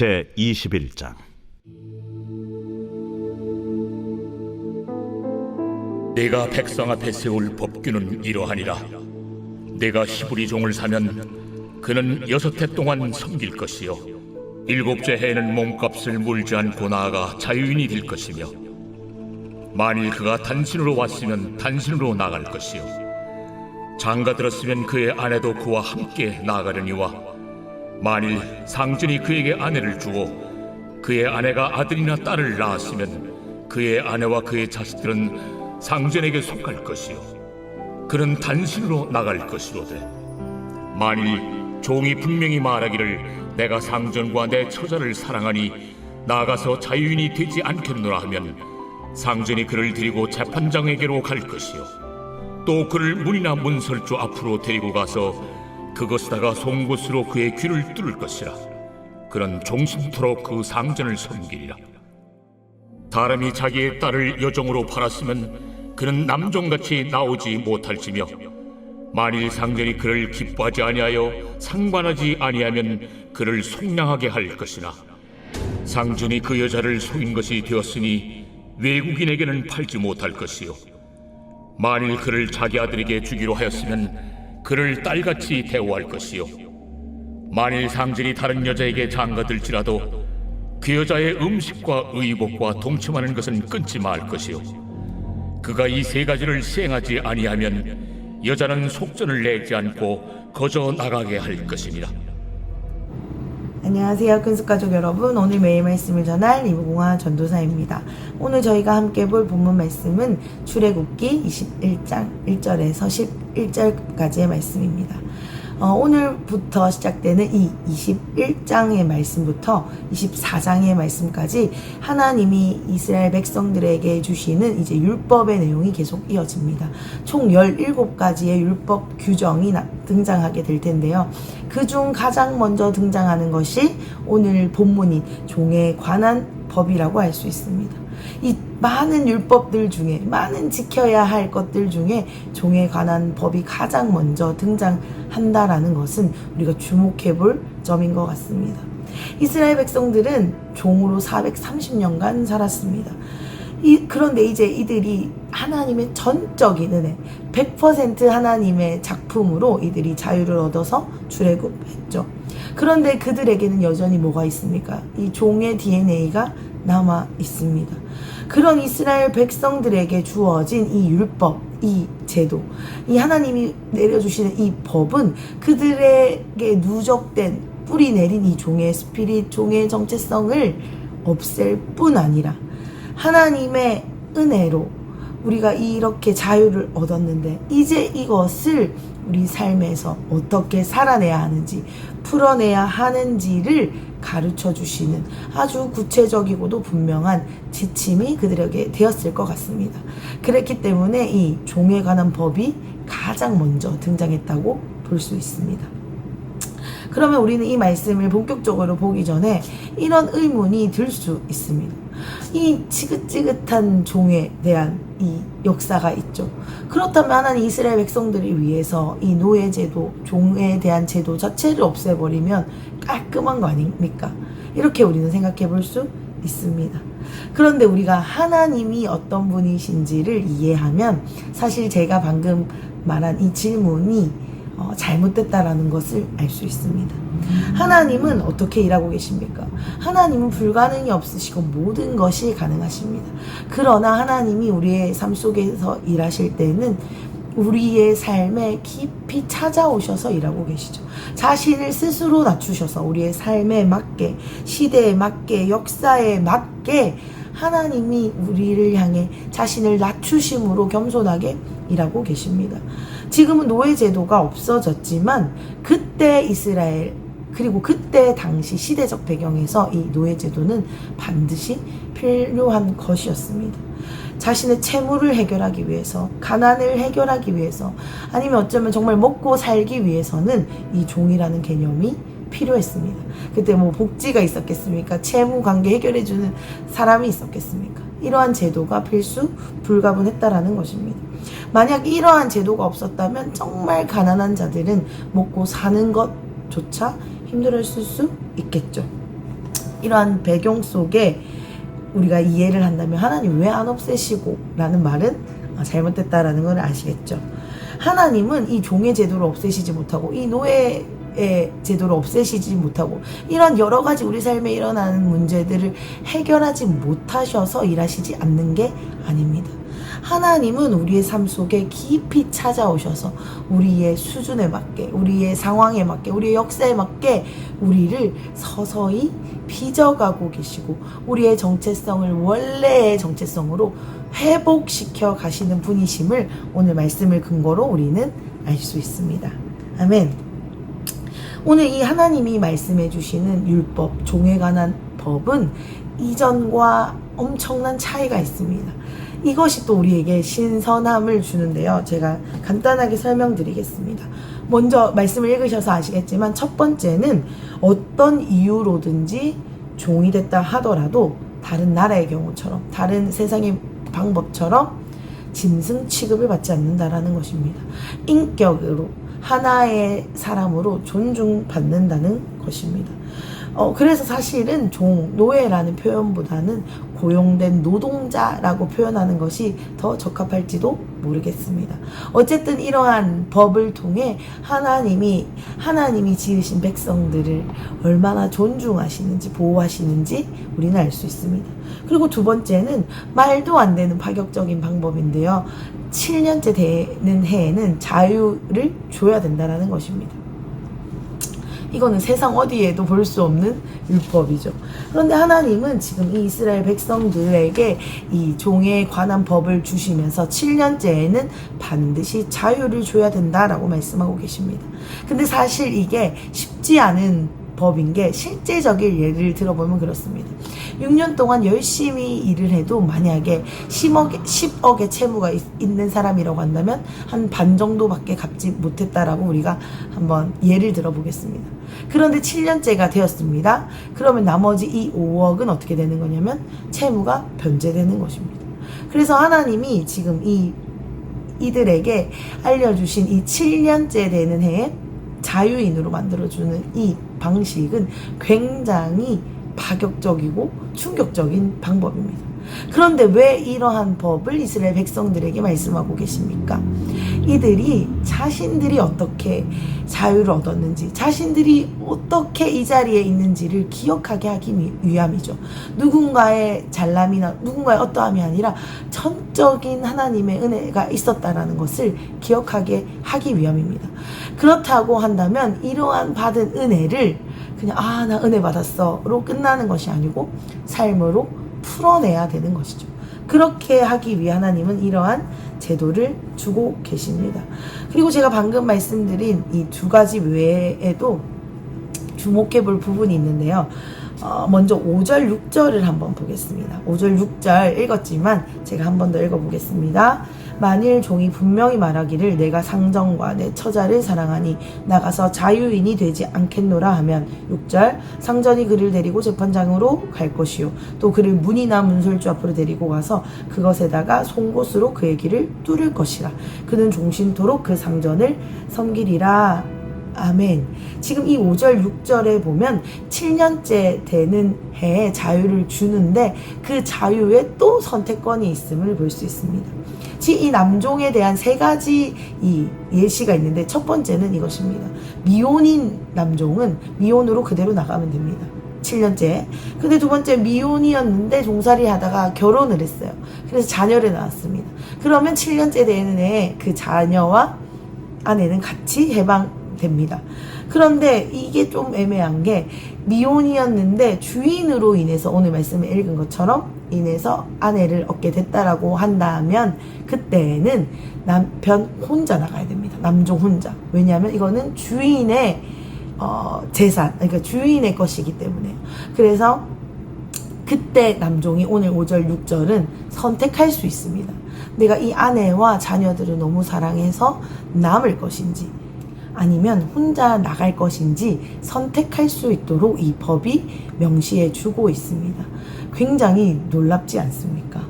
제21장. 내가 백성 앞에 세울 법규는 이러하니라. 내가 히브리 종을 사면 그는 6해 동안 섬길 것이요 7째 해에는 몸값을 물지 않고 나아가 자유인이 될 것이며, 만일 그가 단신으로 왔으면 단신으로 나갈 것이요 장가 들었으면 그의 아내도 그와 함께 나아가려니와, 만일 상전이 그에게 아내를 주고 그의 아내가 아들이나 딸을 낳았으면 그의 아내와 그의 자식들은 상전에게 속할 것이요 그는 단신으로 나갈 것이로되, 만일 종이 분명히 말하기를 내가 상전과 내 처자를 사랑하니 나가서 자유인이 되지 않겠노라 하면, 상전이 그를 데리고 재판장에게로 갈 것이요 또 그를 문이나 문설주 앞으로 데리고 가서 그것에다가 송곳으로 그의 귀를 뚫을 것이라. 그는 종신토록 그 상전을 섬기리라. 사람이 자기의 딸을 여종으로 팔았으면 그는 남종같이 나오지 못할지며, 만일 상전이 그를 기뻐하지 아니하여 상관하지 아니하면 그를 속량하게 할 것이나, 상전이 그 여자를 속인 것이 되었으니 외국인에게는 팔지 못할 것이요 만일 그를 자기 아들에게 주기로 하였으면 그를 딸같이 대우할 것이요 만일 상전이 다른 여자에게 장가들지라도 그 여자의 음식과 의복과 동침하는 것은 끊지 말 것이요 그가 이 3가지를 시행하지 아니하면 여자는 속전을 내지 않고 거저 나가게 할 것입니다. 안녕하세요, 큰숙가족 여러분. 오늘 매일 말씀을 전할 이무공화 전도사입니다. 오늘 저희가 함께 볼 본문 말씀은 출애굽기 21장 1절에서 11절까지의 말씀입니다. 오늘부터 시작되는 이 21장의 말씀부터 24장의 말씀까지 하나님이 이스라엘 백성들에게 주시는 이제 율법의 내용이 계속 이어집니다. 총 17가지의 율법 규정이 등장하게 될 텐데요. 그중 가장 먼저 등장하는 것이 오늘 본문인 종에 관한 법이라고 할 수 있습니다. 이 많은 율법들 중에, 많은 지켜야 할 것들 중에 종에 관한 법이 가장 먼저 등장한다라는 것은 우리가 주목해 볼 점인 것 같습니다. 이스라엘 백성들은 종으로 430년간 살았습니다. 그런데 이제 이들이 하나님의 전적인 은혜, 100% 하나님의 작품으로 이들이 자유를 얻어서 출애굽했죠. 그런데 그들에게는 여전히 뭐가 있습니까? 이 종의 DNA가 남아 있습니다. 그런 이스라엘 백성들에게 주어진 이 율법, 이 제도, 이 하나님이 내려주시는 이 법은 그들에게 누적된 뿌리 내린 이 종의 스피릿, 종의 정체성을 없앨 뿐 아니라 하나님의 은혜로 우리가 이렇게 자유를 얻었는데 이제 이것을 우리 삶에서 어떻게 살아내야 하는지, 풀어내야 하는지를 가르쳐 주시는 아주 구체적이고도 분명한 지침이 그들에게 되었을 것 같습니다. 그랬기 때문에 이 종에 관한 법이 가장 먼저 등장했다고 볼 수 있습니다. 그러면 우리는 이 말씀을 본격적으로 보기 전에 이런 의문이 들 수 있습니다. 이 지긋지긋한 종에 대한 이 역사가 있죠. 그렇다면 하나님 이스라엘 백성들을 위해서 이 노예제도, 종에 대한 제도 자체를 없애버리면 깔끔한 거 아닙니까? 이렇게 우리는 생각해 볼 수 있습니다. 그런데 우리가 하나님이 어떤 분이신지를 이해하면 사실 제가 방금 말한 이 질문이 잘못됐다라는 것을 알 수 있습니다. 하나님은 어떻게 일하고 계십니까? 하나님은 불가능이 없으시고 모든 것이 가능하십니다. 그러나 하나님이 우리의 삶 속에서 일하실 때는 우리의 삶에 깊이 찾아오셔서 일하고 계시죠. 자신을 스스로 낮추셔서 우리의 삶에 맞게, 시대에 맞게, 역사에 맞게 하나님이 우리를 향해 자신을 낮추심으로 겸손하게 일하고 계십니다. 지금은 노예제도가 없어졌지만 그때 이스라엘, 그리고 그때 당시 시대적 배경에서 이 노예제도는 반드시 필요한 것이었습니다. 자신의 채무를 해결하기 위해서, 가난을 해결하기 위해서, 아니면 어쩌면 정말 먹고 살기 위해서는 이 종이라는 개념이 필요했습니다. 그때 뭐 복지가 있었겠습니까? 채무 관계 해결해주는 사람이 있었겠습니까? 이러한 제도가 필수 불가분했다라는 것입니다. 만약 이러한 제도가 없었다면 정말 가난한 자들은 먹고 사는 것조차 힘들었을 수 있겠죠. 이러한 배경 속에 우리가 이해를 한다면 하나님 왜 안 없애시고 라는 말은 잘못됐다라는 걸 아시겠죠. 하나님은 이 종의 제도를 없애시지 못하고 이 노예의 제도를 없애시지 못하고 이런 여러 가지 우리 삶에 일어나는 문제들을 해결하지 못하셔서 일하시지 않는 게 아닙니다. 하나님은 우리의 삶 속에 깊이 찾아오셔서 우리의 수준에 맞게, 우리의 상황에 맞게, 우리의 역사에 맞게 우리를 서서히 빚어가고 계시고 우리의 정체성을 원래의 정체성으로 회복시켜 가시는 분이심을 오늘 말씀을 근거로 우리는 알 수 있습니다. 아멘. 오늘 이 하나님이 말씀해 주시는 율법, 종에 관한 법은 이전과 엄청난 차이가 있습니다. 이것이 또 우리에게 신선함을 주는데요. 제가 간단하게 설명드리겠습니다. 먼저 말씀을 읽으셔서 아시겠지만 첫 번째는 어떤 이유로든지 종이 됐다 하더라도 다른 나라의 경우처럼 다른 세상의 방법처럼 짐승 취급을 받지 않는다라는 것입니다. 인격으로 하나의 사람으로 존중받는다는 것입니다. 그래서 사실은 노예라는 표현보다는 고용된 노동자라고 표현하는 것이 더 적합할지도 모르겠습니다. 어쨌든 이러한 법을 통해 하나님이 지으신 백성들을 얼마나 존중하시는지 보호하시는지 우리는 알 수 있습니다. 그리고 두 번째는 말도 안 되는 파격적인 방법인데요. 7년째 되는 해에는 자유를 줘야 된다는 것입니다. 이거는 세상 어디에도 볼 수 없는 율법이죠. 그런데 하나님은 지금 이 이스라엘 백성들에게 이 종에 관한 법을 주시면서 7년째에는 반드시 자유를 줘야 된다라고 말씀하고 계십니다. 근데 사실 이게 쉽지 않은 법인 게 실제적인 예를 들어보면 그렇습니다. 6년 동안 열심히 일을 해도 만약에 10억의 채무가 있는 사람이라고 한다면 한 반 정도밖에 갚지 못했다라고 우리가 한번 예를 들어보겠습니다. 그런데 7년째가 되었습니다. 그러면 나머지 이 5억은 어떻게 되는 거냐면 채무가 변제되는 것입니다. 그래서 하나님이 지금 이들에게 알려주신 이 7년째 되는 해에 자유인으로 만들어주는 이 방식은 굉장히 파격적이고 충격적인 방법입니다. 그런데 왜 이러한 법을 이스라엘 백성들에게 말씀하고 계십니까? 이들이 자신들이 어떻게 자유를 얻었는지, 자신들이 어떻게 이 자리에 있는지를 기억하게 하기 위함이죠. 누군가의 잘남이나 누군가의 어떠함이 아니라 전적인 하나님의 은혜가 있었다라는 것을 기억하게 하기 위함입니다. 그렇다고 한다면 이러한 받은 은혜를 그냥 나 은혜 받았어로 끝나는 것이 아니고 삶으로 풀어내야 되는 것이죠. 그렇게 하기 위해 하나님은 이러한 제도를 주고 계십니다. 그리고 제가 방금 말씀드린 이 두 가지 외에도 주목해 볼 부분이 있는데요. 먼저 5절, 6절을 한번 보겠습니다. 5절, 6절 읽었지만 제가 한 번 더 읽어보겠습니다. 만일 종이 분명히 말하기를 내가 상정과 내 처자를 사랑하니 나가서 자유인이 되지 않겠노라 하면 6절 상전이 그를 데리고 재판장으로 갈 것이요 또 그를 문이나 문설주 앞으로 데리고 가서 그것에다가 송곳으로 그의 길을 뚫을 것이라 그는 종신토록 그 상전을 섬기리라. 아멘. 지금 이 5절, 6절에 보면 7년째 되는 해에 자유를 주는데 그 자유에 또 선택권이 있음을 볼 수 있습니다. 이 남종에 대한 세 가지 이 예시가 있는데 첫 번째는 이것입니다. 미혼인 남종은 미혼으로 그대로 나가면 됩니다. 7년째. 근데 두 번째 미혼이었는데 종살이 하다가 결혼을 했어요. 그래서 자녀를 낳았습니다. 그러면 7년째 되는 해에 그 자녀와 아내는 같이 해방됩니다. 그런데 이게 좀 애매한 게 미혼이었는데 주인으로 인해서 오늘 말씀을 읽은 것처럼 인해서 아내를 얻게 됐다라고 한다면 그때는 남편 혼자 나가야 됩니다. 남종 혼자. 왜냐하면 이거는 주인의 재산, 그러니까 주인의 것이기 때문에요. 그래서 그때 남종이 오늘 5절, 6절은 선택할 수 있습니다. 내가 이 아내와 자녀들을 너무 사랑해서 남을 것인지 아니면 혼자 나갈 것인지 선택할 수 있도록 이 법이 명시해 주고 있습니다. 굉장히 놀랍지 않습니까?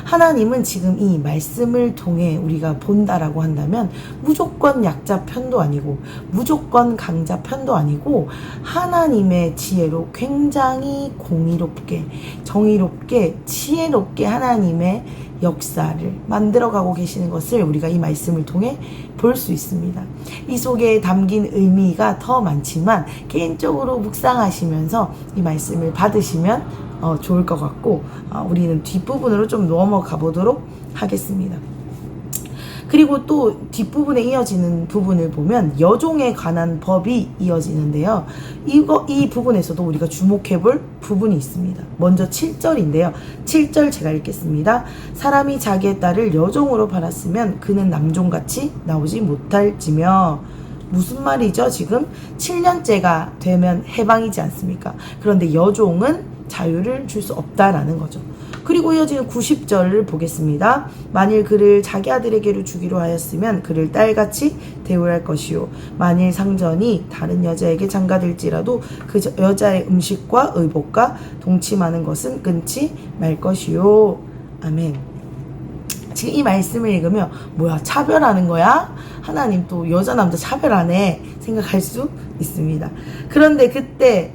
하나님은 지금 이 말씀을 통해 우리가 본다라고 한다면 무조건 약자 편도 아니고 무조건 강자 편도 아니고 하나님의 지혜로 굉장히 공의롭게 정의롭게 지혜롭게 하나님의 역사를 만들어가고 계시는 것을 우리가 이 말씀을 통해 볼 수 있습니다. 이 속에 담긴 의미가 더 많지만 개인적으로 묵상하시면서 이 말씀을 받으시면 좋을 것 같고 우리는 뒷부분으로 좀 넘어가 보도록 하겠습니다. 그리고 또 뒷부분에 이어지는 부분을 보면 여종에 관한 법이 이어지는데요. 이 부분에서도 우리가 주목해 볼 부분이 있습니다. 먼저 7절인데요. 7절 제가 읽겠습니다. 사람이 자기의 딸을 여종으로 팔았으면 그는 남종같이 나오지 못할지며. 무슨 말이죠? 지금 7년째가 되면 해방이지 않습니까? 그런데 여종은 자유를 줄 수 없다라는 거죠. 그리고 이어지는 90절을 보겠습니다. 만일 그를 자기 아들에게로 주기로 하였으면 그를 딸같이 대우할 것이요. 만일 상전이 다른 여자에게 장가들지라도 그 여자의 음식과 의복과 동침하는 것은 끊지 말 것이요. 아멘. 지금 이 말씀을 읽으면 뭐야, 차별하는 거야? 하나님 또 여자 남자 차별하네 생각할 수 있습니다. 그런데 그때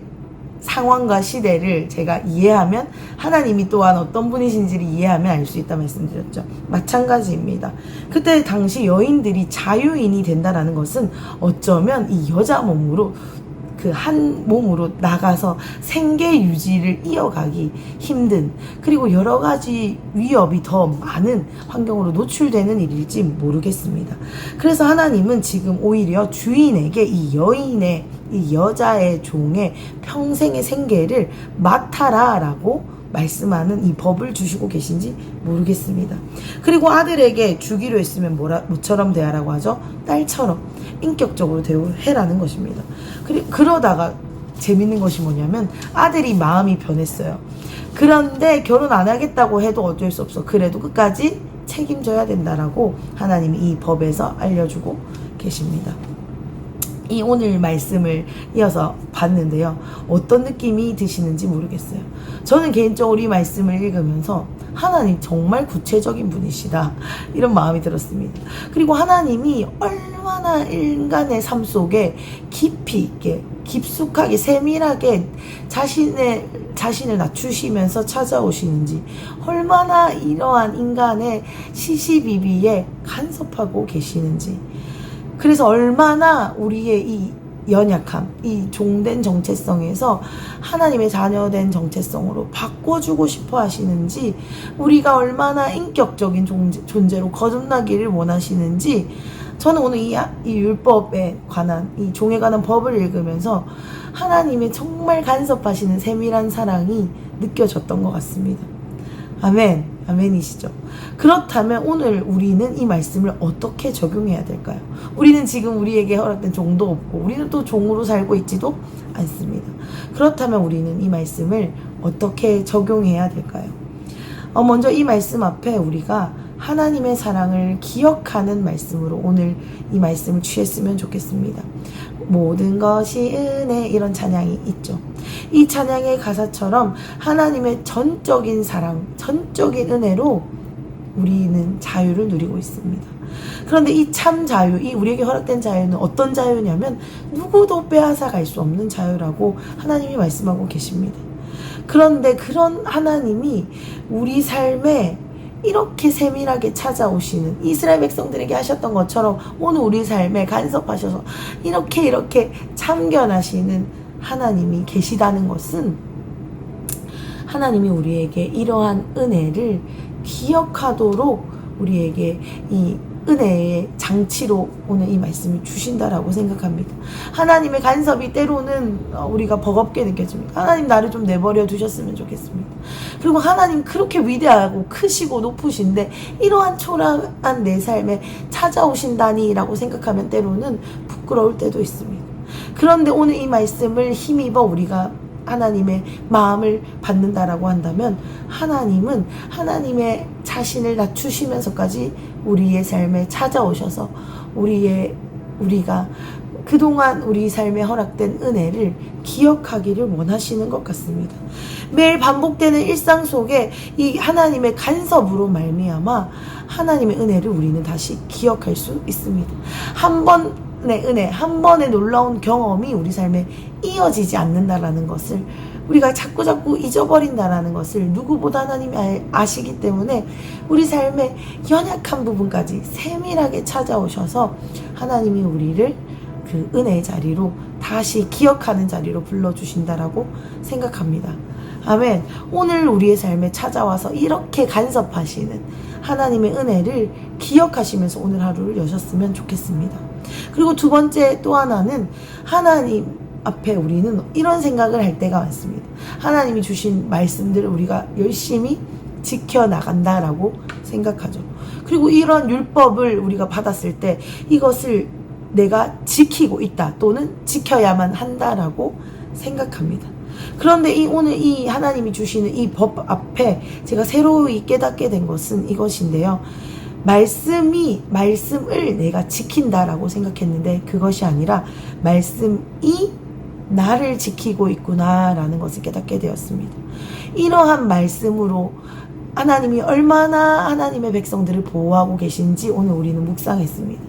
상황과 시대를 제가 이해하면 하나님이 또한 어떤 분이신지를 이해하면 알 수 있다 말씀드렸죠. 마찬가지입니다. 그때 당시 여인들이 자유인이 된다라는 것은 어쩌면 이 여자 몸으로 그 한 몸으로 나가서 생계 유지를 이어가기 힘든, 그리고 여러 가지 위협이 더 많은 환경으로 노출되는 일일지 모르겠습니다. 그래서 하나님은 지금 오히려 주인에게 이 여인의 이 여자의 종의 평생의 생계를 맡아라 라고 말씀하는 이 법을 주시고 계신지 모르겠습니다. 그리고 아들에게 주기로 했으면 뭐처럼 대하라고 하죠? 딸처럼 인격적으로 대우해라는 것입니다. 그러다가 재밌는 것이 뭐냐면 아들이 마음이 변했어요. 그런데 결혼 안 하겠다고 해도 어쩔 수 없어. 그래도 끝까지 책임져야 된다라고 하나님이 이 법에서 알려주고 계십니다. 이 오늘 말씀을 이어서 봤는데요. 어떤 느낌이 드시는지 모르겠어요. 저는 개인적으로 이 말씀을 읽으면서 하나님 정말 구체적인 분이시다 이런 마음이 들었습니다. 그리고 하나님이 얼마나 인간의 삶 속에 깊이 있게 깊숙하게 세밀하게 자신을 낮추시면서 찾아오시는지, 얼마나 이러한 인간의 시시비비에 간섭하고 계시는지, 그래서 얼마나 우리의 이 연약함, 이 종된 정체성에서 하나님의 자녀된 정체성으로 바꿔주고 싶어 하시는지, 우리가 얼마나 인격적인 존재로 거듭나기를 원하시는지, 저는 오늘 이 율법에 관한, 이 종에 관한 법을 읽으면서 하나님의 정말 간섭하시는 세밀한 사랑이 느껴졌던 것 같습니다. 아멘. 아멘이시죠. 그렇다면 오늘 우리는 이 말씀을 어떻게 적용해야 될까요? 우리는 지금 우리에게 허락된 종도 없고 우리는 또 종으로 살고 있지도 않습니다. 그렇다면 우리는 이 말씀을 어떻게 적용해야 될까요? 먼저 이 말씀 앞에 우리가 하나님의 사랑을 기억하는 말씀으로 오늘 이 말씀을 취했으면 좋겠습니다. 모든 것이 은혜, 이런 찬양이 있죠. 이 찬양의 가사처럼 하나님의 전적인 사랑, 전적인 은혜로 우리는 자유를 누리고 있습니다. 그런데 이 참 자유, 이 우리에게 허락된 자유는 어떤 자유냐면 누구도 빼앗아 갈 수 없는 자유라고 하나님이 말씀하고 계십니다. 그런데 그런 하나님이 우리 삶에 이렇게 세밀하게 찾아오시는, 이스라엘 백성들에게 하셨던 것처럼 오늘 우리 삶에 간섭하셔서 이렇게 참견하시는 하나님이 계시다는 것은, 하나님이 우리에게 이러한 은혜를 기억하도록 우리에게 이 은혜의 장치로 오늘 이 말씀을 주신다라고 생각합니다. 하나님의 간섭이 때로는 우리가 버겁게 느껴집니다. 하나님 나를 좀 내버려 두셨으면 좋겠습니다. 그리고 하나님 그렇게 위대하고 크시고 높으신데 이러한 초라한 내 삶에 찾아오신다니 라고 생각하면 때로는 부끄러울 때도 있습니다. 그런데 오늘 이 말씀을 힘입어 우리가 하나님의 마음을 받는다라고 한다면, 하나님은 하나님의 자신을 낮추시면서까지 우리의 삶에 찾아오셔서 우리의 우리가 그동안 우리 삶에 허락된 은혜를 기억하기를 원하시는 것 같습니다. 매일 반복되는 일상 속에 이 하나님의 간섭으로 말미암아 하나님의 은혜를 우리는 다시 기억할 수 있습니다. 한 번의 은혜, 한 번의 놀라운 경험이 우리 삶에 이어지지 않는다라는 것을, 우리가 자꾸 잊어버린다라는 것을 누구보다 하나님이 아시기 때문에 우리 삶의 연약한 부분까지 세밀하게 찾아오셔서 하나님이 우리를 그 은혜의 자리로 다시 기억하는 자리로 불러주신다라고 생각합니다. 아멘. 오늘 우리의 삶에 찾아와서 이렇게 간섭하시는 하나님의 은혜를 기억하시면서 오늘 하루를 여셨으면 좋겠습니다. 그리고 두 번째 또 하나는, 하나님 앞에 우리는 이런 생각을 할 때가 많습니다. 하나님이 주신 말씀들을 우리가 열심히 지켜나간다라고 생각하죠. 그리고 이런 율법을 우리가 받았을 때 이것을 내가 지키고 있다 또는 지켜야만 한다라고 생각합니다. 그런데 오늘 이 하나님이 주시는 이 법 앞에 제가 새로이 깨닫게 된 것은 이것인데요. 말씀을 내가 지킨다라고 생각했는데 그것이 아니라 말씀이 나를 지키고 있구나라는 것을 깨닫게 되었습니다. 이러한 말씀으로 하나님이 얼마나 하나님의 백성들을 보호하고 계신지 오늘 우리는 묵상했습니다.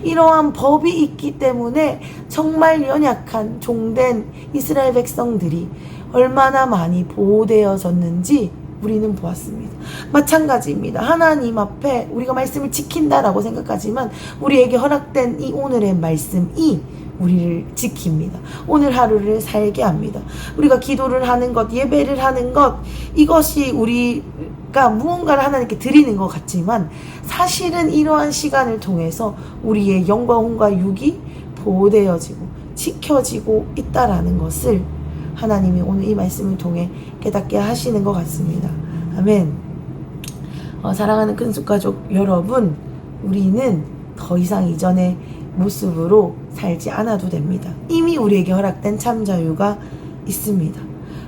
이러한 법이 있기 때문에 정말 연약한 종된 이스라엘 백성들이 얼마나 많이 보호되어졌는지 우리는 보았습니다. 마찬가지입니다. 하나님 앞에 우리가 말씀을 지킨다라고 생각하지만 우리에게 허락된 이 오늘의 말씀이 우리를 지킵니다. 오늘 하루를 살게 합니다. 우리가 기도를 하는 것, 예배를 하는 것, 이것이 우리가 무언가를 하나님께 드리는 것 같지만 사실은 이러한 시간을 통해서 우리의 영과 혼과 육이 보호되어지고 지켜지고 있다라는 것을 하나님이 오늘 이 말씀을 통해 깨닫게 하시는 것 같습니다. 아멘. 사랑하는 큰숙가족 여러분, 우리는 더 이상 이전의 모습으로 살지 않아도 됩니다. 이미 우리에게 허락된 참 자유가 있습니다.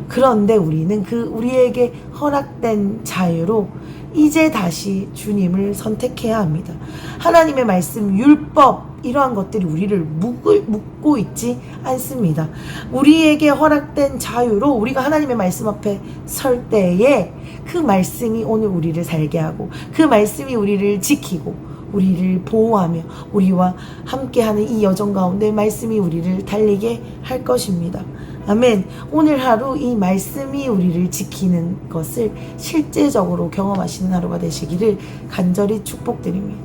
그런데 우리는 그 우리에게 허락된 자유로 이제 다시 주님을 선택해야 합니다. 하나님의 말씀, 율법, 이러한 것들이 우리를 묶고 있지 않습니다. 우리에게 허락된 자유로 우리가 하나님의 말씀 앞에 설 때에 그 말씀이 오늘 우리를 살게 하고 그 말씀이 우리를 지키고 우리를 보호하며 우리와 함께하는 이 여정 가운데 말씀이 우리를 달리게 할 것입니다. 아멘. 오늘 하루 이 말씀이 우리를 지키는 것을 실제적으로 경험하시는 하루가 되시기를 간절히 축복드립니다.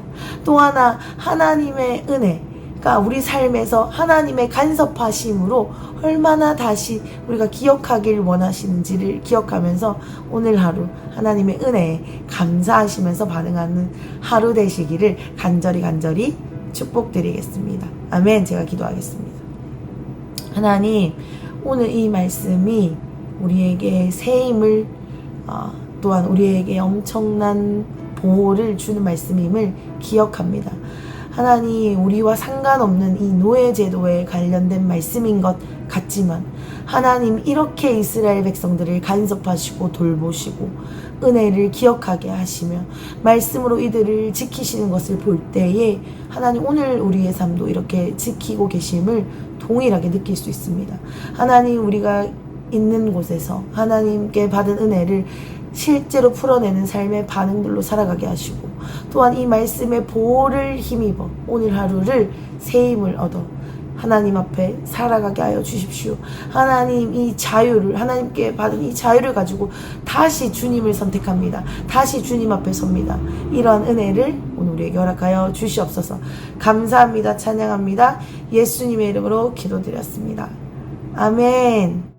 또 하나, 하나님의 은혜가 우리 삶에서 하나님의 간섭하심으로 얼마나 다시 우리가 기억하길 원하시는지를 기억하면서 오늘 하루 하나님의 은혜에 감사하시면서 반응하는 하루 되시기를 간절히 축복드리겠습니다. 아멘. 제가 기도하겠습니다. 하나님, 오늘 이 말씀이 우리에게 새 힘을 또한 우리에게 엄청난 보호를 주는 말씀임을 기억합니다. 하나님, 우리와 상관없는 이 노예 제도에 관련된 말씀인 것 같지만 하나님, 이렇게 이스라엘 백성들을 간섭하시고 돌보시고 은혜를 기억하게 하시며 말씀으로 이들을 지키시는 것을 볼 때에 하나님, 오늘 우리의 삶도 이렇게 지키고 계심을 동일하게 느낄 수 있습니다. 하나님, 우리가 있는 곳에서 하나님께 받은 은혜를 실제로 풀어내는 삶의 반응들로 살아가게 하시고 또한 이 말씀의 보호를 힘입어 오늘 하루를 새 힘을 얻어 하나님 앞에 살아가게 하여 주십시오. 하나님, 이 자유를, 하나님께 받은 이 자유를 가지고 다시 주님을 선택합니다. 다시 주님 앞에 섭니다. 이러한 은혜를 오늘 우리에게 허락하여 주시옵소서. 감사합니다. 찬양합니다. 예수님의 이름으로 기도드렸습니다. 아멘.